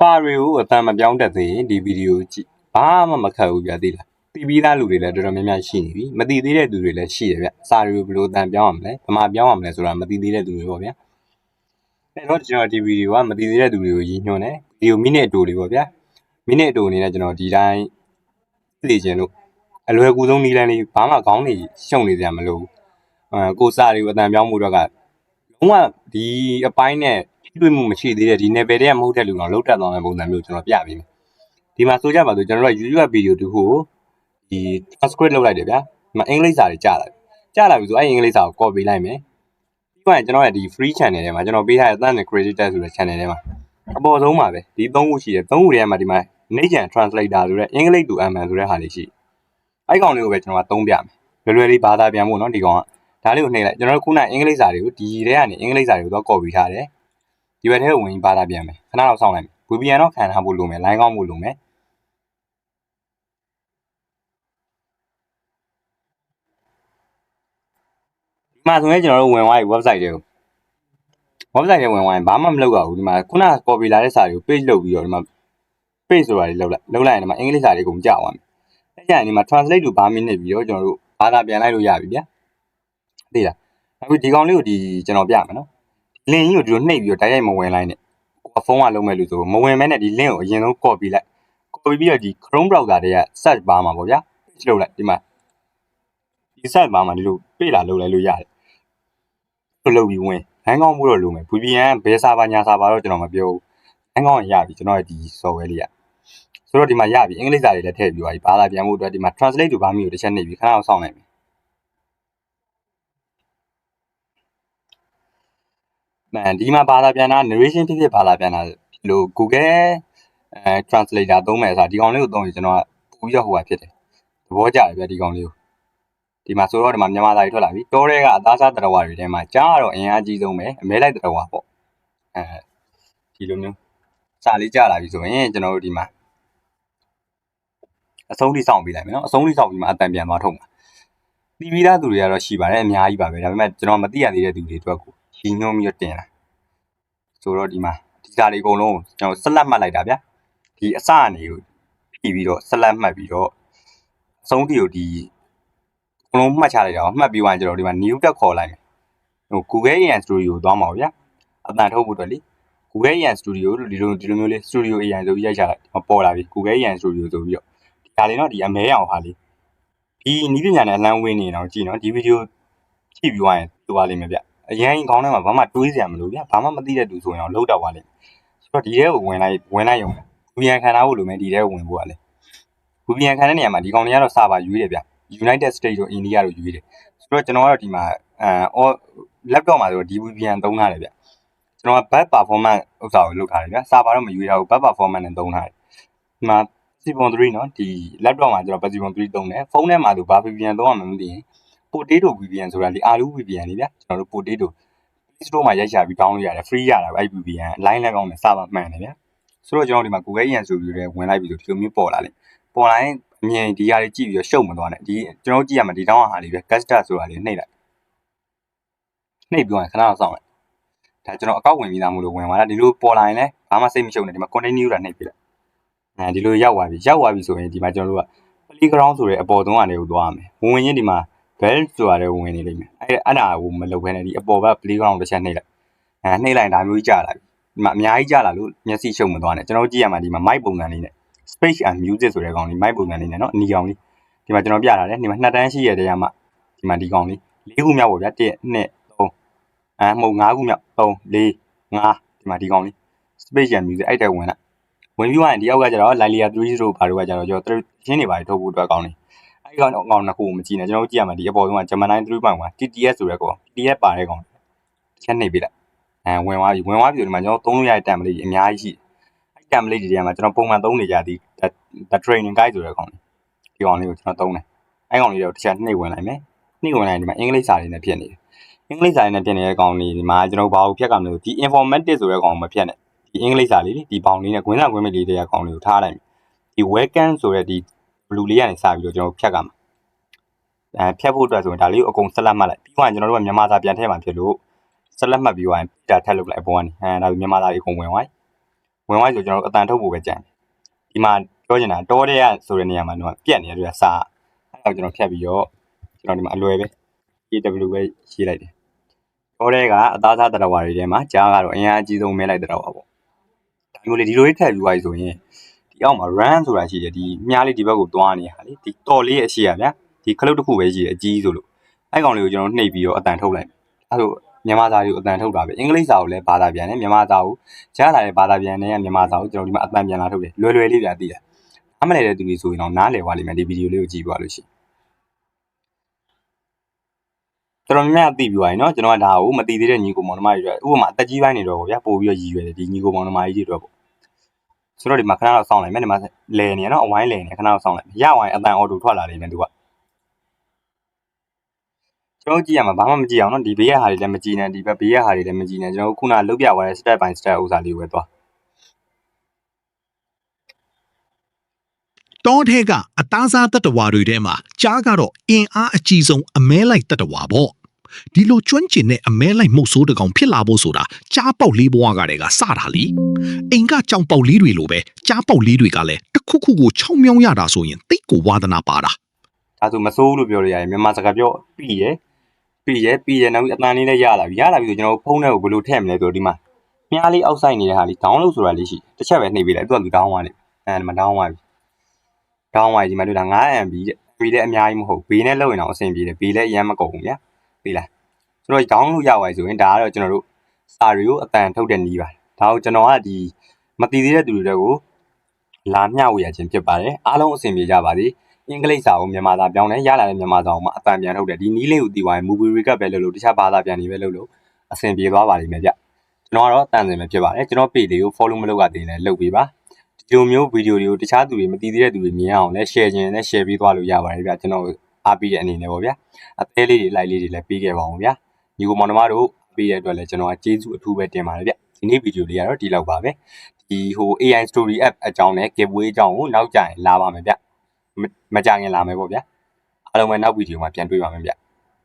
ပါရီကိုအတန်မပြောင်းတတ်သေးရင်ဒီဗီဒီယိုကြည့်ဘာမှမခက်ဘူးဗျာသိလားတီးပြီးသားလူတွေလည်းတော်တော်များများရှိနေပြီမတီးသေးတဲ့သူတွေလည်းရှိတယ်ဗျစာရီကိုဘယ်လိုအတန်ပြောင်းရမလဲဘာမှပြောင်းရမလဲဆိုတာမတီးသေးတဲ့သူတွေပေါ့ဗျာအဲ့တော့ကျွန်တော်ဒီဗီဒီယိုကမတီးသေးတဲ့သူတွေကိုရည်ညွှန်းတယ်ဗီဒီယိုမိနစ်အတူလေးပေါ့ဗျာမိနစ်အတူအနေနဲ့ကျွန်တော်ဒီတိုင်းသိချင်လို့အလွယ်ကူဆုံးနည်းလမ်းလေးဘာမှခေါင်းနေရှုံနေကြမလို့ကိုစာတွေကိုအတန်ပြောင်းမှုတော့ကလုံးဝဒီအပိုင်းနဲ့ထိတွေ့မှုမရှိသေးတဲ့ဒီ level တွေကမဟုတ်တဲ့လူတော့လောက်တက်သွားတဲ့ပုံစံမျိုးကျွန်တော်ပြပေးမယ်ဒီမှာဆိုကြပါစို့ကျွန်တော်တို့ YouTube ဗီဒီယိုတစ်ခုကိုဒီ transcript လုပ်လိုက်တယ်ဗျာဒီမှာအင်္ဂလိပ်စာတွေကြားလာပြီဆိုအဲ့အင်္ဂလိပ်စာကို copy လိုက်မယ်ပြီးရင်ကျွန်တော်ရဲ့ဒီ free channel ထဲမှာကျွန်တော်ပေးထားတဲ့ Thunderbird Creator ဆိုတဲ့ channel ထဲမှာအပေါ်ဆုံးပါပဲဒီ၃ခုရှိတယ်၃ခုထဲမှာဒီမှာ Native Translator ဆိုတဲ့အင်္ဂလိပ်တူ အမှန်ဆိုတဲ့ဟာလေးရှိအဲ့ကောင်လေးကိုပဲကျွန်တော်ကသုံးပြမယ်လွယ်လေးဘာသာပြန်ဖို့เนาะဒီကောင်ကဒါလေးကိုနှိပ်လိုက်ကျွန်တော်တို့ခုနအင်္ဂလိပ်စာတွေကိုဒီထဲကနေအင်္ဂလိပ်စာတွေကိုတော့ copy ထားတယ်ဒီဘက်ထဲကိုဝင်ဘာသာပြန်မယ်ခဏတော့စောင့်လိုက်မယ် VPN တော့ခံထားဖို့လိုမယ် line ကောင်းဖို့လိုမယ်ဒီမှာဆိုရင်ကျွန်တော်တို့ဝင်သွားပြီ website တွေကို website ထဲဝင်သွားရင်ဘာမှမလုပ်ရဘူးဒီမှာခုန copy လာတဲ့စာတွေကို page လုပ်ပြီးတော့ဒီမှာ page ဆိုတာတွေလုပ်လိုက်ရင်ဒီမှာအင်္ဂလိပ်စာတွေအကုန်ကြာသွားမယ်အဲ့ကြရင်ဒီမှာ translate to ဘာမိနစ်ပြီးတော့ကျွန်တော်တို့ဘာသာပြန်လိုက်လို့ရပြီဗျာသိလားအခုဒီကောင်လေးကိုဒီကျွန်တော်ပြမယ်နော် link ကြီးကိုဒီလိုနှိပ်ပြီးတော့တိုက်ရိုက်မဝင်လိုက်နဲ့ကိုဖုန်းကလုံးမဲ့လို့ဆိုမဝင်မဲနဲ့ဒီ link ကိုအရင်ဆုံး copy လိုက် copy ပြီးတော့ဒီ Chrome browser တွေက search bar မှာပေါ့ဗျာ page လုပ်လိုက်ဒီမှာဒီ search bar မှာဒီလို page လာလုပ်လိုက်လို့ရတယ်ဒီလိုလုပ်ပြီးဝင်လိုင်းကောင်းမှုတော့လိုမယ် VPN ဘယ်စာပါညာစာပါတော့ကျွန်တော်မပြောဘူးလိုင်းကောင်းရပြီကျွန်တော်ရဲ့ဒီ software လေးကဆိုတော့ဒီမှာရပြီအင်္ဂလိပ်စာတွေလည်းထည့်ပြီးသွားပြီဘာသာပြန်ဖို့အတွက်ဒီမှာ translate to ဘာမျိုးတစ်ချက်နှိပ်ပြီးခဏအောင်စောင့်လိုက်မယ်ဒီမှာဘာသာပြန်တာ narration ဖြစ်ဖြစ်ဘာသာပြန်တာလို့ Google translator သုံးမယ်ဆိုတာဒီကောင်လေးကိုသုံးရင်ကျွန်တော်ကပို့ပြီးတော့ဟိုပါဖြစ်တယ်သဘောကျတယ်ဗျဒီကောင်လေးကိုဒီမှာဆိုတော့ဒီမှာမြန်မာသားတွေထွက်လာပြီတောထဲကအသားစားတရဝါတွေထဲမှာကြားတော့အင်အားကြီးဆုံးပဲအမဲလိုက်တရဝါပေါ့ဒီလိုမျိုးစာလေးကြားလာပြီဆိုရင်ကျွန်တော်တို့ဒီမှာအဆုံးထိစောင့်ပေးလိုက်မယ်နော်အဆုံးထိစောင့်ပြီးမှအတန်ပြန်သွားထုတ်မှာတီးပြီးသားသူတွေကတော့ရှိပါတယ်အများကြီးပါပဲဒါပေမဲ့ကျွန်တော်မသိရသေးတဲ့သူတွေအတွက်ကိုရည်ညွှန်းပြီးတော့တင်လာဆိုတော့ဒီမှာဒီစာတွေအကုန်လုံးကျွန်တော်ဆက်လက်မှတ်လိုက်တာဗျာဒီအစအနေကိုပြီးပြီးတော့ဆက်လက်မှတ်ပြီးတော့အဆုံးထိကိုဒီအကုန်လုံးမှတ်ချလိုက်တာမှတ်ပြီးသွားရင်ကျွန်တော်ဒီမှာ new တက်ခေါ်လိုက်မယ်ဟို Google AI Studio ကိုသွားမှာဗျာအတန်ထုတ်ဖို့အတွက်လေ Google AI Studio လို့ဒီလိုမျိုးလေး Studio AI ဆိုပြီးရိုက်ချလိုက်ပေါ်လာပြီ Google AI Studio ဆိုပြီးတော့ဒါလေးနော်ဒီအမဲအောင်ဟာလေးဒီနီးပညာနဲ့အလန်းဝင်းနေတော့ကြည့်နော်ဒီဗီဒီယိုကြည့်ပြီးသွားရင်တူပါလိမ့်မယ်ဗျအရင်ခေါင်းထဲမှာဘာမှတွေးစရာမလိုဗျဘာမှမသိတဲ့သူဆိုရင်တော့လောက်တော့ပါလိမ့်မယ်ဆိုတော့ဒီထဲကိုဝင်လိုက်ရုံ VPN ခံထားဖို့လိုမယ်ဒီထဲကိုဝင်ဖို့ကလေ VPN ခံတဲ့နေရာမှာဒီကောင်တွေကတော့စာပါရွေးတယ်ဗျ United States တို့ India တို့ရွေးတယ်ဆိုတော့ကျွန်တော်ကတော့ဒီမှာlaptop မှာဆိုတော့ဒီ VPN သုံးထားတယ်ဗျကျွန်တော်က bad performance ဥစ္စာကိုလုပ်ထားတယ်ဗျစာပါတော့မရွေးထားဘူး bad performance နဲ့သုံးထားတယ်ဒီမှာ Pacibon 3เนาะဒီ laptop မှာကျွန်တော် Pacibon 3သုံးတယ်ဖုန်းထဲမှာဆိုဘာ VPN သုံးရမှမသိရင် Potato VPN ဆိုတာလေ RU VPN လေဗျကျွန်တော်တို့ Potato Play Store မှာရိုက်ချပြီး download ရတယ် free ရတာပဲအဲ့ VPN line လည်းကောင်းတယ်စာပါမှန်တယ်ဗျဆိုတော့ကျွန်တော်ဒီမှာ Google AI Studio တွေဝင်လိုက်ပြီဆိုဒီလိုမျိုးပေါ်လာလိမ့်ပေါ်လာရင်အမြင်ဒီဟာတွေကြည့်ပြီးတော့ရှုပ်မသွားနဲ့ဒီကျွန်တော်ကြည့်ရမှာဒီတောင်းဟာလေးပဲ custard ဆိုတာလေးနှိပ်လိုက်နှိပ်ပြီးရင်ခဏတော့စောင့်လိုက်ဒါကျွန်တော်အကောက်ဝင်ပြီးသားမို့လို့ဝင်သွားတာဒီလိုပေါ်လာရင်လည်းဘာမှစိတ်မရှုပ်နဲ့ဒီမှာ continue တာနှိပ်ပြလိုက်ဒီလိုရောက်သွားပြီဆိုရင်ဒီမှာကျွန်တော်တို့က playground ဆိုတဲ့အပေါ်သုံးအနေကိုသွားရမယ်ဝင်ချင်းဒီမှာ bell ဆိုတာတွေဝင်နေလိမ့်မယ်အဲ့ဒါကိုမလုပ်ဘဲနဲ့ဒီအပေါ်ဘက် playground တစ်ချက်နှိပ်လိုက်နှိပ်လိုက်ဒါမျိုးကြာလာပြီဒီမှာအများကြီးကြာလာလို့မျက်စိရှုပ်မသွားနဲ့ကျွန်တော်ကြည့်ရမှာဒီမှာ mic ပုံစံလေးနဲ့ speech and music ဆိုတဲ့ကောင်လေး mic ပုံစံလေးနဲ့เนาะအနီကောင်လေးဒီမှာကျွန်တော်ပြထားတယ်ဒီမှာ2တန်းရှိရတဲ့တရားမှာဒီမှာဒီကောင်လေး4ခုမြောက်ပေါ့ဗျာ1 2 3မဟုတ်5ခုမြောက်3 4 5ဒီမှာဒီကောင်လေး speech and music အဲ့တဲဝင်လာဝင်ပြီးရင်ဒီအောက်ကကျတော့ Lilia 3 တို့ဘာတို့ကကျတော့ကျွန်တော်ချင်းတွေပါထုတ်ဖို့အတွက်ကောင်းနေအဲ့ဒီကောင်နှစ်ခုကိုမကြည့်နဲ့ကျွန်တော်ကြည့်ရမှာဒီအပေါ်ဆုံးက Gemini 3.1 TTS ဆိုတဲ့ကောင် TTS ပါတဲ့ကောင်ချက်နှိပ်ပေးလိုက်ဝင်သွားပြီဒီမှာကျွန်တော်သုံးလို့ရတဲ့ template တွေအများကြီးရှိအဲ့ template တွေထဲမှာကျွန်တော်ပုံမှန်သုံးနေကြသည် the training guide ဆိုတဲ့ကောင်ဒီကောင်လေးကိုကျွန်တော်သုံးတယ်အဲ့ကောင်လေးတော့တစ်ချက်နှိပ်ဝင်လိုက်မယ်နှိပ်ဝင်လိုက်ရင်ဒီမှာအင်္ဂလိပ်စာတွေနဲ့ဖြစ်နေတယ်အင်္ဂလိပ်စာတွေနဲ့ဖြစ်နေတဲ့ကောင်လေးဒီမှာကျွန်တော်ဘာကိုဖြတ်ကမလို့ဒီ informative ဆိုတဲ့ကောင်ကိုမဖြတ်နဲ့ဒီအင်္ဂလိပ်စာလေးဒီဘောင်လေးနဲ့ခွင်းစာခွင်းမိတ်လေးတွေကကောင်လေးကိုထားလိုက်ဒီ welcome ဆိုတဲ့ဒီ blue လေးကနေစပြီးတော့ကျွန်တော်ဖြတ်ကမှာဖြတ်ဖို့အတွက်ဆိုရင်ဒါလေးကိုအကုန်ဆက်လက်မှတ်လိုက်ပြီးတော့ကျွန်တော်တို့ကမြန်မာစာပြန်ထည့်မှာဖြစ်လို့ဆက်လက်မှတ်ပြီးသွားရင်ဒါထက်လုပ်လိုက်အပေါ်ကနေဒါမြန်မာစာတွေအကုန်ဝင်သွား ဝင်သွားဆိုကျွန်တော်အတန်ထုတ်ဖို့ပဲကြံဒီမှာပြောချင်တာတောတဲ့ရဆိုတဲ့နေရာမှာတော့ပြက်နေတယ်သူကစာအဲ့တော့ကျွန်တော်ဖြတ်ပြီးတော့ကျွန်တော်ဒီမှာအလွယ်ပဲ AW ပဲရေးလိုက်တယ်တောတဲ့ကအသားစားတရဝါတွေထဲမှာကြားကတော့အင်အားအကြီးဆုံးမဲလိုက်တရဝါပေါ့ဒါမျိုးလေဒီလိုလေးထည့်ပြီးသွားပြီဆိုရင်ဒီအောက်မှာ run ဆိုတာရှိတယ်ဒီမြားလေးဒီဘက်ကိုတွားနေတာလေဒီတော်လေးရဲ့အရှိရဗျာဒီခလုတ်တစ်ခုပဲရှိတယ်အကြီးဆိုလို့အဲ့ကောင်လေးကိုကျွန်တော်နှိပ်ပြီးတော့အတန်ထုတ်လိုက်အဲ့လိုမြန်မာစာကိုအတန်ထုတ်တာပဲအင်္ဂလိပ်စာကိုလည်းဘာသာပြန်တယ်မြန်မာစာကိုကြားလာတဲ့ဘာသာပြန်တဲ့မြန်မာစာကိုကျွန်တော်ဒီမှာအတန်ပြန်လာထုတ်တယ်လွယ်လွယ်လေးပြသိတယ်အမလဲတဲ့သူတွေဆိုရင်တော့နားလည်သွားလိမ့်မယ်ဒီဗီဒီယိုလေးကိုကြည့်သွားလို့ရှိရင်ကျွန်တော်များသိပြီးသွားရင်เนาะကျွန်တော်ကဒါကိုမသိသေးတဲ့ညီကိုမောင်နှမတွေအတွက်ဥပမာအသက်ကြီးပိုင်းနေတော့ပေါ့ဗျာပို့ပြီးတော့ရည်ရွယ်တယ်ဒီညီကိုမောင်နှမကြီးတွေအတွက်ပေါ့ဆိုတော့ဒီမှာခဏတော့စောင့်လိုက်မယ်ဒီမှာလဲနေเนาะအဝိုင်းလဲနေခဏတော့စောင့်လိုက်ရဝိုင်းအတန်အော်တိုထွက်လာနေတယ်သူကကျွန်တော်ကြည့်ရမှာဘာမှမကြည့်အောင်เนาะဒီဘေးရဟာတွေလည်းမကြည့်နဲ့ဒီဘက်ဘေးရဟာတွေလည်းမကြည့်နဲ့ကျွန်တော်ခုနလုတ်ပြသွားတဲ့ step by step ဥစ္စာလေးကိုပဲသွားတောထဲကအသားစားတတဝါတွေထဲမှာကြားကတော့အင်အားအကြီးဆုံးအမဲလိုက်တတဝါပေါ့ဒီလိုကျွမ်းကျင်တဲ့အမဲလိုက်မုတ်ဆိုးတကောင်ဖြစ်လာဖို့ဆိုတာကြားပေါက်လေးဘွားကတည်းကစတာလीအိမ်ကကြောင်ပေါက်လေးတွေလိုပဲကြားပေါက်လေးတွေကလည်းတစ်ခုခုကို6မြောင်းရတာဆိုရင်တိတ်ကိုဝါသနာပါတာဒါဆိုမစိုးလို့ပြောလို့ရတယ်မြန်မာစကားပြောပြီးရနောက်ပြီးအတန်လေးလည်းရလာပြီဆိုကျွန်တော်ဖုန်းထဲကိုဘယ်လိုထည့်မလဲဆိုတော့ဒီမှာမြားလေးအောက်ဆိုင်နေတဲ့ဟာလေး download ဆိုတာလေးရှိတစ်ချက်ပဲနှိပ်ပေးလိုက်သူက down သွားတယ်အဲဒီမှာ down သွားပြီဒီမှာတွေ့တာ 9MB တဲ့ဘေးလည်းအများကြီးမဟုတ်ဘေးနဲ့လောက်ရင်တော့အဆင်ပြေတယ်ဘေးလည်းအရမ်းမကုန်ဘူးဗျာပြီးလားဆိုတော့ download ရပါပြီဆိုရင်ဒါကတော့ကျွန်တော်တို့စာတွေကိုအတန်ထုတ်တဲ့နည်းပါဒါကိုကျွန်တော်ကဒီမတည်သေးတဲ့သူတွေကိုလာမျှဝေရခြင်းဖြစ်ပါတယ်အားလုံးအဆင်ပြေကြပါစေအင်္ဂလိပ်စာကိုမြန်မာစာပြောင်းတယ်ရလာတဲ့မြန်မာစာကိုမှအတန်ပြန်ထုတ်တယ်ဒီနည်းလေးကိုသိသွားရင် movie recap ပဲလုပ်လို့တခြားဘာသာပြန်နေပဲလုပ်လို့အဆင်ပြေသွားပါလိမ့်မယ်ဗျကျွန်တော်ကတော့တန်စင်ပဲဖြစ်ပါတယ်ကျွန်တော် page တွေကို follow မလုပ်ရသေးရင်လည်းလုပ်ပေးပါဒီလိုမျိုးဗီဒီယိုတွေကိုတခြားသူတွေမသိသေးတဲ့သူတွေမြင်အောင်လည်း share ခြင်းနဲ့ share ပေးသွားလို့ရပါတယ်ဗျကျွန်တော်အားပေးတဲ့အနေနဲ့ပေါ့ဗျာအသေးလေးတွေ like လေးတွေလည်းပေးခဲ့ပါအောင်ဗျာညီကိုမောင်နှမတို့ပေးတဲ့အတွက်လည်းကျွန်တော်ကကျေးဇူးအထူးပဲတင်ပါတယ်ဗျဒီနေ့ဗီဒီယိုလေးကတော့ဒီလောက်ပါပဲဒီဟို AI story app အကြောင်းနဲ့ giveaway အကြောင်းကိုနောက်ကြရင်လာပါမယ်ဗျမကြခင်လာမယ်ပေါ့ဗျာအားလုံးပဲနောက်ဗီဒီယိုမှာပြန်တွေ့ပါမယ်ဗျ